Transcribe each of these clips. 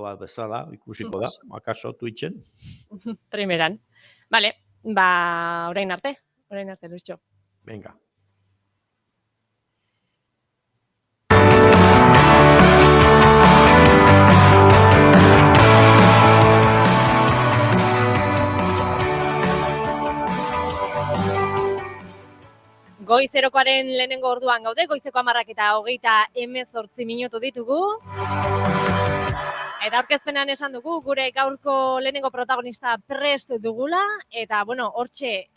bat bezala, ikusiko da, akaso Twitchen. Primeran. Vale, orain arte, Luisjo. Venga. Goizerokoaren lehenengo orduan gaude, goizeko 10:28 minutu ditugu. Eta aurkezpenean esan dugu, gure gaurko lehenengo protagonista prest dugula, eta, hortxe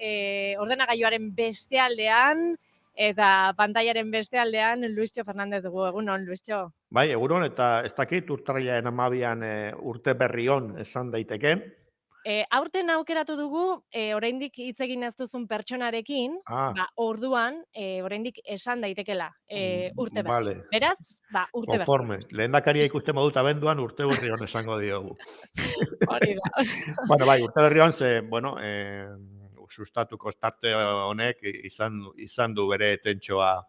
ordenagailuaren beste aldean, eta pantailaren beste aldean, Luisjo Fernandez dugu. Egunon, Luisjo. Bai, egunon, eta ez dakit urtarrilaren 12an urte berri on esan daiteke. Aurten aukeratu dugu, oraindik hitz egin ez duzun pertsonarekin, orduan, oraindik esan daitekela urte berri. Vale. Beraz, urte berri. Konforme. Lehendakaria ikusten moduta abenduan urte berri on esango diogu. Hori da. Bueno, bai, urte berri on ze, sustatuko tarte honek izan du bere tentsoa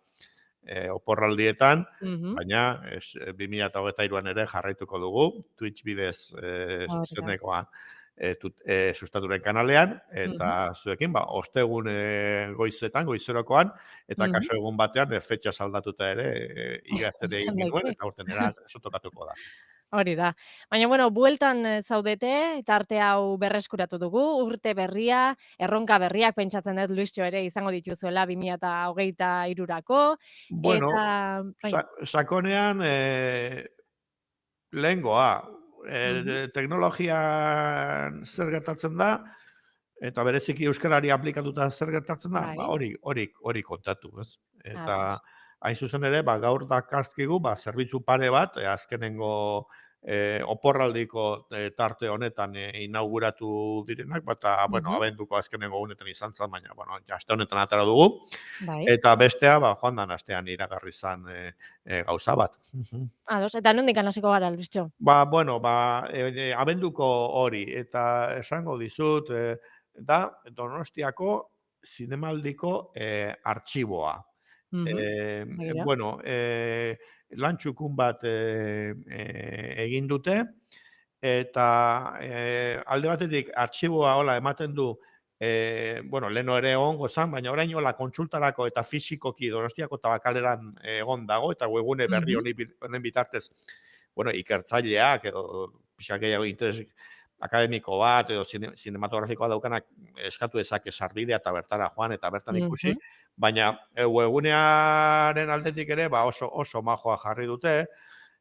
oporraldietan, baina 2023an ere jarraituko dugu, Twitch bidez zuzenekoa sustaturen kanalean, eta zuekin, ostegun goizerokoan, eta kaso egun batean, fetxa saldatuta ere, igatzen egin nuen, eta urten esotokatuko da. Hori da. Baina, bueltan zaudete, eta arte hau berreskuratu dugu, urte berria, erronka berriak, pentsatzen dut Luisjo ere izango dituzuela 2023rako. Bueno, sakonean, lehengoa, teknologian zer gertatzen da, eta bereziki euskarari aplikatuta zer gertatzen da, hori kontatu, ez? Eta hain zuzen ere, gaur dakartzkigu, zerbitzu pare bat, azkenengo oporraldiko tarte honetan inauguratu direnak, eta, abenduko azkenengo honetan izan zen, baina, aste honetan atara dugu, eta bestea, joan dan astean iragarri zen gauza bat. Ados, eta nondik hasiko gara, Luisjo? Abenduko hori, eta esango dizut, da Donostiako zinemaldiko artxiboa. Lan txukun bat egin dute, eta alde batetik artxiboa hola ematen du, leheno ere egongo zen, baina orain hola kontsultarako eta fisikoki Donostiako Tabakaleran egon dago, eta webgune berri honen bitartez, ikertzaileak edo pixak gehiago interes akademiko bat edo zinematografikoa daukanak eskatu ezak sarbidea eta bertara joan eta bertan ikusi, baina webgunearen aldetik ere oso majoa jarri dute,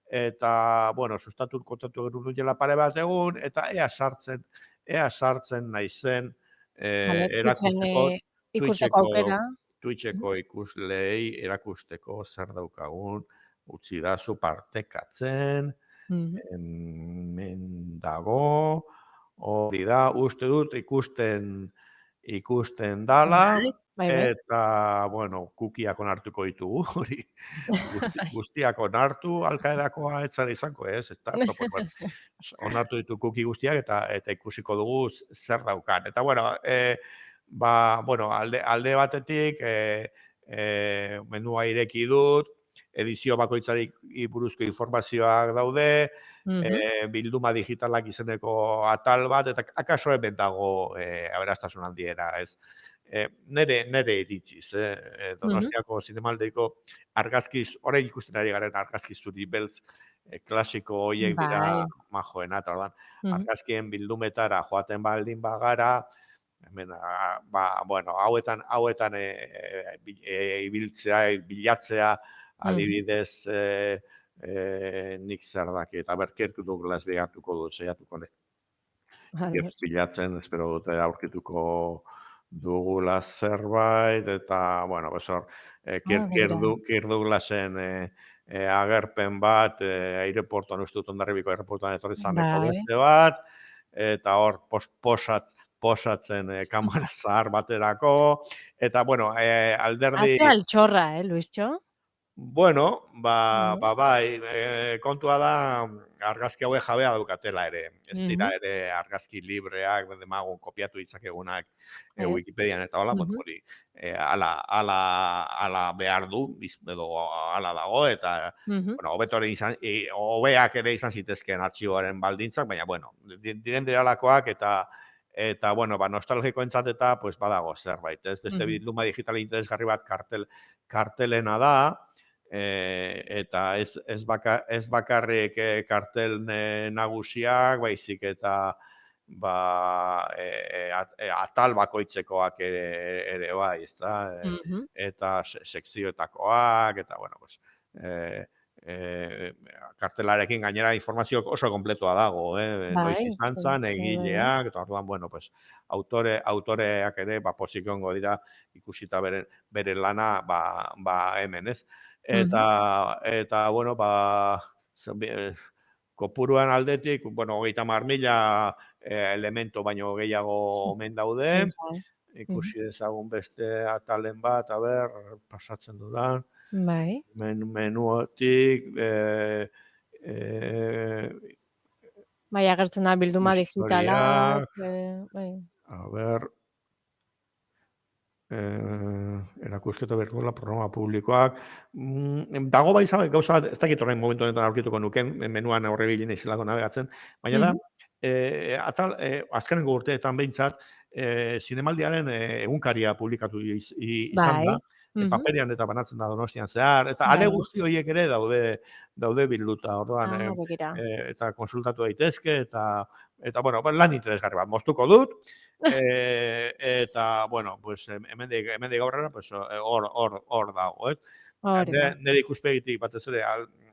eta, sustatu kontatu dutela pare bat egun, eta ea sartzen naizen Twitcheko ikuslei erakusteko zer daukagun, utzi dazu partekatzen, hemen dago, hori da, uste dut ikusten dala, eta, kukiak onartuko ditugu, hori, guztiak onartu, Alkaedakoa etzara izango, ez da, onartu ditu kuki guztiak, eta ikusiko dugu zer daukan. Eta, alde batetik, menua ireki dut, edizio bakoitzari buruzko informazioak daude, bilduma digitalak izeneko atal bat, eta akaso hemen dago aberastasun handiena, ez. Nere iritziz, Donostiako zinemaldeiko argazkiz, orain ikusten ari garen argazki zuri beltz klasiko horiek dira majoena, eta ordan, argazkien bildumetara joaten baldin bagara, hauetan bilatzea, adibidez, nik zer daki, eta berkertu Douglas begatuko dut, zeiatuko ne. Bilatzen, espero dute aurkituko dugula zerbait, eta, Kirk Douglasen agerpen bat, aireportuan, uste dut Hondarribiko aireportuan etorri zaneko beste bat, eta hor posatzen kamara zahar baterako, eta, alderdi... Haze altxorra, Luisjo? Bueno, Bai. bai, kontua da argazki hauek jabea daukatela ere. Ez dira Mhm. ere argazki libreak, demagun kopiatu ditzakegunak Ez. Wikipedian eta hola, bueno, Mhm. hori hala behar du, edo hala dago, eta Mhm. bueno, hobeak ere izan zitezkeen artxiboaren baldintzak, baina bueno, diren diralakoak eta bueno, nostalgikoentzat eta pues badago zerbait, ez? Beste Mhm. bilduma digital interesgarri bat kartelena da, eta ez bakarrik kartel nagusiak, baizik eta atal bakoitzekoak ere bai, ezta? Mhm. Eta sekzioetakoak, eta bueno, pues, e, e, kartelarekin gainera informazio oso kompletoa dago, noiz Bai, izan bai, zen, bai, bai. egileak, eta orduan, bueno, pues, autoreak ere, pozik egongo dira, ikusita bere lana, hemen, ez? Mhm. Bueno, kopuruan aldetik, bueno, 30.000 elemento baino gehiago omen daude, Bai. Mhm. ikusi dezagun beste atalen bat, pasatzen dudan, Bai. menuotik, Bai, agertzen da bilduma digitalak, historiak, bai. a ber, erakusketa virtuala, programa publikoak, dago bai gauza bat, ez dakit orain momentu honetan aurkituko nuken, menuan aurre ibili naizelako nabigatzen, baina da, Mhm. azkenengo urteetan behintzat, zinemaldiaren egunkaria publikatu izan da, Bai. Mhm. paperean eta banatzen da Donostian zehar, eta ale Bai. guzti horiek ere daude bilduta, orduan, Ah, begira. eta konsultatu daitezke, eta bueno, lan interesgarri bat, moztuko dut, eta, bueno, pues, hemendik aurrera, pues, hor dago, ez? Hori da. Nire ikuspegitik batez ere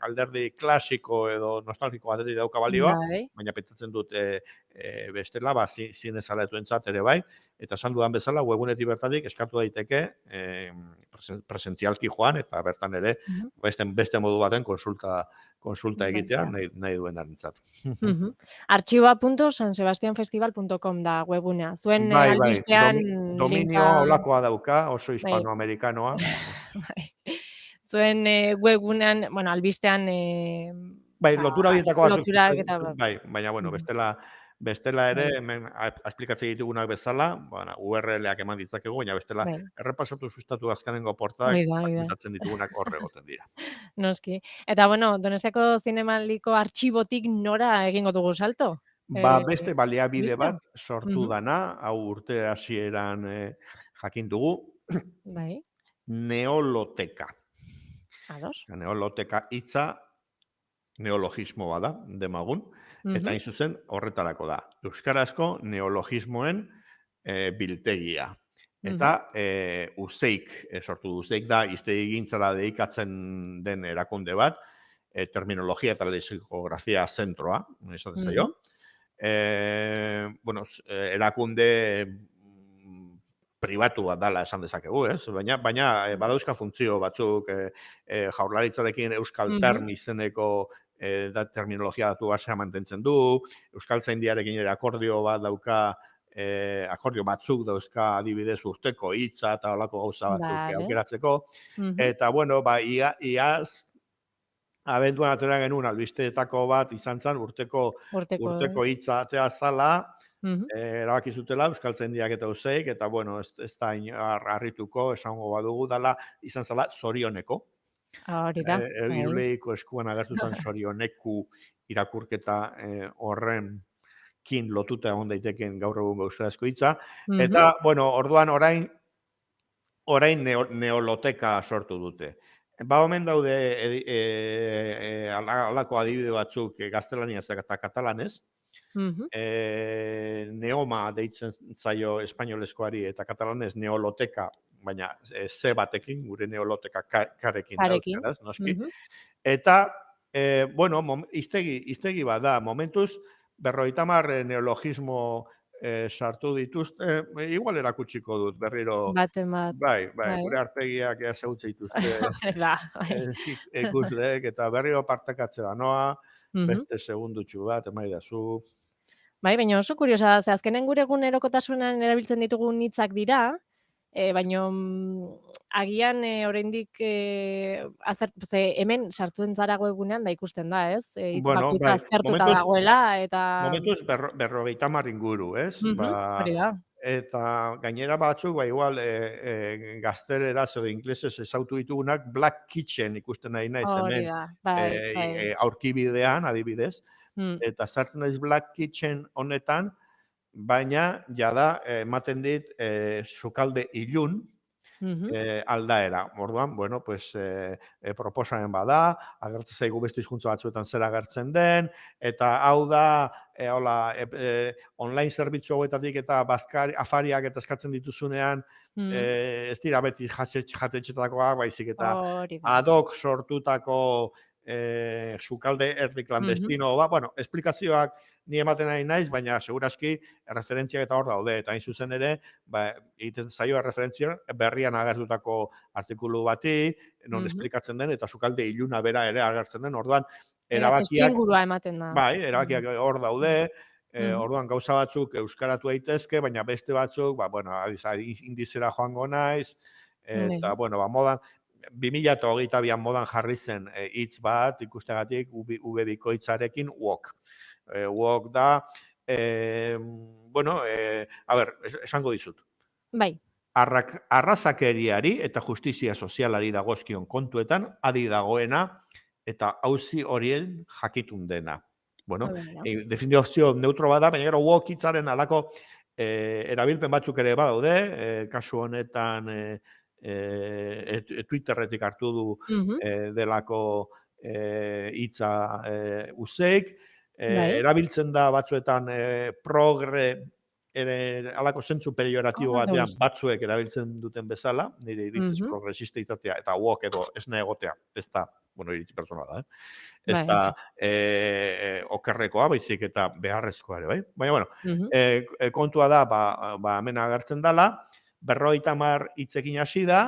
alderdi klasiko edo nostalgiko alderdi dauka balioa, Bai. baina pentsatzen dut bestela, zinezaletuentzat ere bai, eta esan dudan bezala, webunetik bertatik eskatu daiteke presentzialki joan, eta bertan ere Mhm. beste modu baten konsulta egitea Baita. nahi duenarentzat. Mhm. artxiboa.sansebastianfestival.com da webgunea. Zuen Bai, albistean linka dominioa holakoa dauka, oso bai, hispanoamerikanoa. bai. Zuen, webgunean, bueno, albistean, Bai, ba, lotura horietako batzuk loturak eta bai, baina bueno, mhm, bestela ere bai, hemen esplikatzen ditugunak bezala, bueno, URL-ak eman ditzakegu, baina bestela bai. errepasatu sustatu azkenengo portak, Hori da, hori da. komentatzen ditugunak hor egoten dira. Noski. Eta bueno, Donostiako Zinemaldiko artxibotik nora egingo dugu salto? Beste baliabide Albistea? bat sortu Mhm. dana, hau urte hasieran jakin dugu, Bai, neoloteka. ados. Neoloteka hitza neologismo bada, demagun, eta Mhm, hain zuzen horretarako da. Euskarazko neologismoen biltegia. mhm. Eta useik sortu du. Useik da hiztegigintzara dedikatzen den erakunde bat, terminologia eta lexikografia zentroa, esaten zaio. Mhm. Bueno, erakunde pribatu bat dala esan dezakegu, ez? Baina badauzka funtzio batzuk, jaurlaritzarekin Euskal Mhm. Term izeneko terminologia datu basea mantentzen du, Euskaltzaindiarekin ere akordio bat dauka, akordio batzuk dauzka adibidez urteko hitza eta holako gauza batzuk Vale. aukeratzeko. Mhm. Eta bueno, iaz abenduan atera genuen albisteetako bat izan zen Urteko urteko hitza atea zala, mhm. erabaki zutela Euskaltzaindiak eta Useik, eta bueno, ez da harrituko, esango badugu dala, izan zela zorioneko. Hori da, bai. Iruleiko eskuan agertu zen zorioneku irakurketa horren kin lotuta egon daiteken gaur egun euskarazko hitza. Mhm. Eta, bueno, orduan orain neoloteka sortu dute. Ba, omen daude halako adibide batzuk gaztelaniaz eta katalanez. Mhm. Neoma deitzen zaio espainolezkoari eta katalanez neoloteka, baina ze batekin, gure neoloteka karekin da Parekin. euskaraz, noski. Mhm. Eta, bueno, hiztegi bat da, momentuz, 50 neologismo sartu dituzte, igual erakutsiko dut berriro, Baten bat, bai, bai. gure arpegiak ezautze dituzte Da, bai. ikusleek, eta berriro partekatzera noa, Mhm. beste segundutxu bat, emaidazu. Bai, baina oso kuriosa da, ze azkenen gure egunerokotasunean erabiltzen ditugun hitzak dira, Baina agian oraindik hemen sartzen zara webgunean da ikusten da, ez? Hitz Bueno, bakoitza bai, aztertuta dagoela eta momentuz 50 inguru, ez? hori da. Eta gainera batzuk, igual, gazteleraz edo inglesez ezautu ditugunak, Black Kitchen ikusten nahi naiz Hori hemen, da, bai, bai. aurkibidean, adibidez, Mm, eta sartzen naiz Black Kitchen honetan, baina jada ematen dit sukalde ilun, mhm, aldaera. Orduan, bueno, pues, proposamen bada, agertzen zaigu beste hizkuntza batzuetan zer agertzen den, eta hau da, hola, online zerbitzu hauetatik eta afariak eta eskatzen dituzunean, mm, ez dira beti jatetxetakoak, baizik eta hori da. ad hoc sortutako sukalde erdi Mhm, klandestino, bueno, esplikazioak ni ematen ari naiz, baina segurazki referentziak eta hor daude, eta hain zuzen ere, egiten zaio referentzia berrian agertutako artikulu bati, non mhm. esplikatzen den, eta sukalde iluna bera ere agertzen den, orduan, Testu erabakiak, ingurua ematen da. bai, Mhm, erabakiak hor daude, mhm, orduan gauza batzuk euskaratu daitezke, baina beste batzuk, bueno, indizera joango naiz, eta, bai. bueno, modan, 2022an modan jarri zen hitz bat ikustegatik V bikoitzarekin wok. Wok da, bueno, a ber, esango dizut. Bai. Arrazakeriari eta justizia sozialari dagozkion kontuetan adi dagoena eta auzi horien jakitun dena. Bueno, Bueno. definizio neutro bada, baina gero woke hitzaren halako erabilpen batzuk ere badaude, kasu honetan Twitterretik hartu du Mhm, delako hitza useik, bai. erabiltzen da batzuetan progre ere halako zentzu pejoratibo Ah, batean deus. batzuek erabiltzen duten bezala, nire iritziz Mhm, progresista izatea eta woke edo esne egotea, ez da, bueno, iritzi pertsonala da, ez bai. da okerrekoa, baizik eta beharrezkoa ere, bai? Baina, bueno, Mhm, kontua da, hemen agertzen dala, 50 hitzekin hasi da,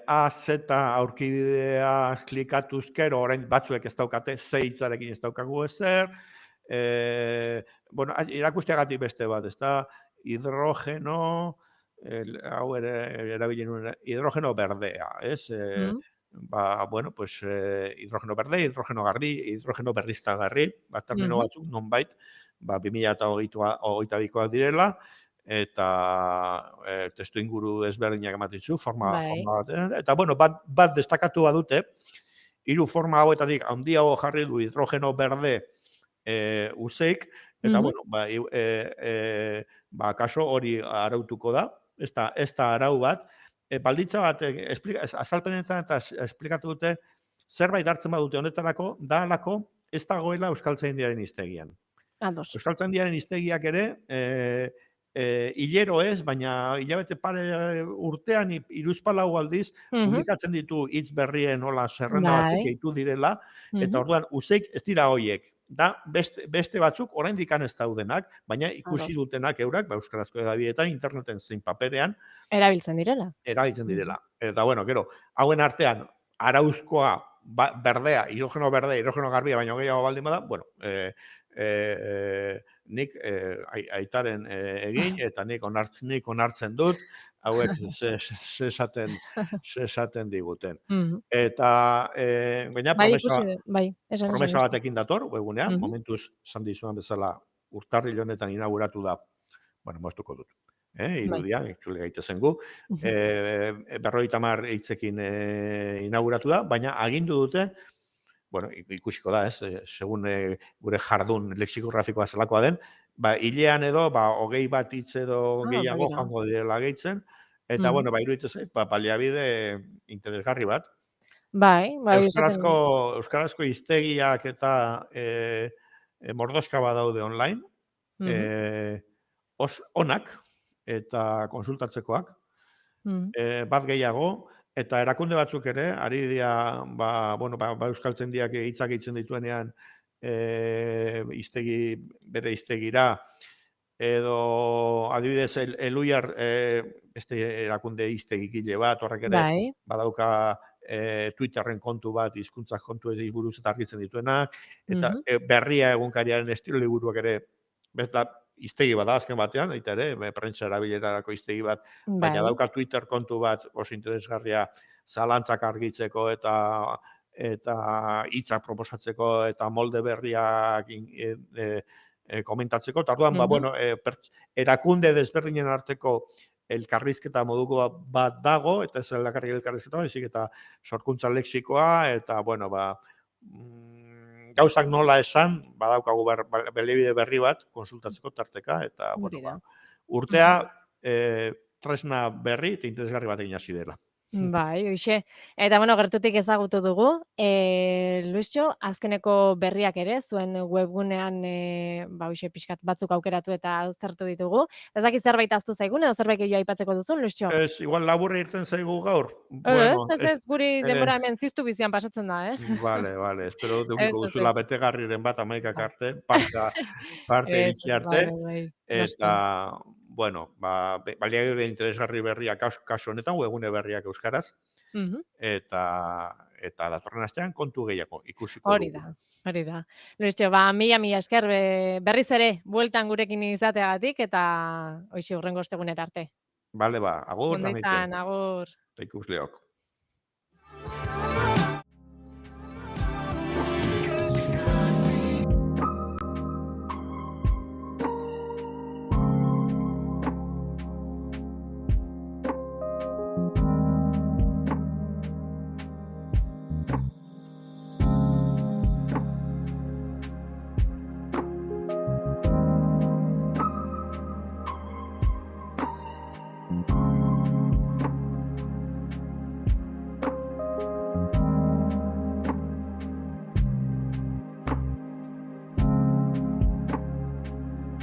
A, Z aurkibidea klikatuz gero, orain batzuek ez daukate, Z hitzarekin ez daukagu ezer, bueno, irakusteagatik beste bat, ez da, hidrogeno, hau ere erabili nuen, hidrogeno berdea, ez? mhm, Bueno, pues, hidrogeno berde, hidrogeno garbi, hidrogeno berriztagarri, termino mhm, batzuk, nonbait, 2022koak direla, eta testu inguru ezberdinak ematen ditu, bai. forma bat, eta bueno, bat destakatu badute, hiru forma hauetatik handiago jarri du hidrogeno berde useik, eta Mhm, bueno, kaso hori arautuko da, ez da arau bat, balditza bat, azalpenetan eta esplikatu dute, zerbait hartzen badute honetarako, da alako ez dagoela Euskaltzaindiaren hiztegian. ados. Euskaltzaindiaren hiztegiak ere, hilero ez, baina hilabete pare urtean hiruzpalau aldiz Mhm, publikatzen ditu hitz berrien hola zerrenda batzuk bai. gehitu direla, eta Mhm, orduan useik ez dira hoiek. Da beste batzuk oraindik ez daudenak, baina ikusi ados. dutenak eurak, euskarazko hedabietan, interneten zein paperean Erabiltzen direla. erabiltzen Mhm, direla. Eta bueno, gero, hauen artean arauzkoa berdea, hidrogeno berdea, hidrogeno garbia baino gehiago baldin bada, bueno, nik aitaren egin eta nik onartzen dut hauek ados. ze esaten diguten. Mhm. Eta baina Bai, ikusi dut. Bai, esan promesa duzu. batekin dator webgunean, Mhm, momentuz esan dizudan bezala urtarril honetan inauguratu da, bueno, moztuko dut. bai. Irudia, itzuli gaitezen gu. Mhm, 50 hitzekin inauguratu da, baina agindu dute, bueno, ikusiko da, ez, segun gure jardun lexikografikoa zelakoa den, hilean edo, 21 hitz edo ah, gehiago begira. joango direla gehitzen, eta, Mhm. bueno, iruditzen zait, baliabide interesgarri bat. Bai, bai, Euskarazko, esaten euskarazko hiztegiak eta mordoska badaude online, mhm, eh, onak eta konsultatzekoak, mhm. bat gehiago, eta erakunde batzuk ere, ari dira, bueno, euskaltzen diak hitzak hitzen dituenean, bere hiztegira, edo adibidez, Eluiar, beste erakunde hiztegigile bat, horrek ere, Bai. badauka Twitterren kontu bat, hizkuntzak kontuei buruz eta argitzen dituenak, eta Mhm. berria egunkariaren estilo liburuak ere, hiztegi bat da azken batean, eta ere, prentsa erabilerarako hiztegi bat, baina Bai. dauka Twitter kontu bat oso interesgarria zalantzak argitzeko eta hitzak proposatzeko eta molde berriak komentatzeko. Eta orduan, Mhm. erakunde desberdinen arteko elkarrizketa moduko bat dago, eta ez elkarri elkarrizketa, baizik eta sorkuntza lexikoa, eta, gauzak nola esan, badaukagu baliabide berri bat, konsultatzeko tarteka, eta, Hori da. urtea tresna berri eta interesgarri batekin hasi dela. Bai, hoxe. Eta, bueno, gertutik ezagutu dugu. Luisio, azkeneko berriak ere, zuen webgunean, hoxe, pixkat batzuk aukeratu eta aztertu ditugu. Ez dakit zerbait ahaztu zaigun, edo zerbait gehiago aipatzeko duzun, Luisio? Ez, igual laburra irten zaigu gaur. Ez, guri denbora hemen ziztu bizian pasatzen da, eh? Vale, espero dut Ez, edukiko ez, duzula ez. betegarriren bat amaikak Bai. arte, parte Ez, iritsi arte, bai, noski. eta, baliabide interesgarri berriak kasu honetan, webgune berriak euskaraz, Mhm. eta datorren astean kontu gehiago ikusiko Hori dugu. da, hori da. Luisio, mila esker berriz ere bueltan gurekin izateagatik eta hoxe hurrengo ostegunera arte. Agur, Ondo Anaitze, izan, agur. eta ikusleok.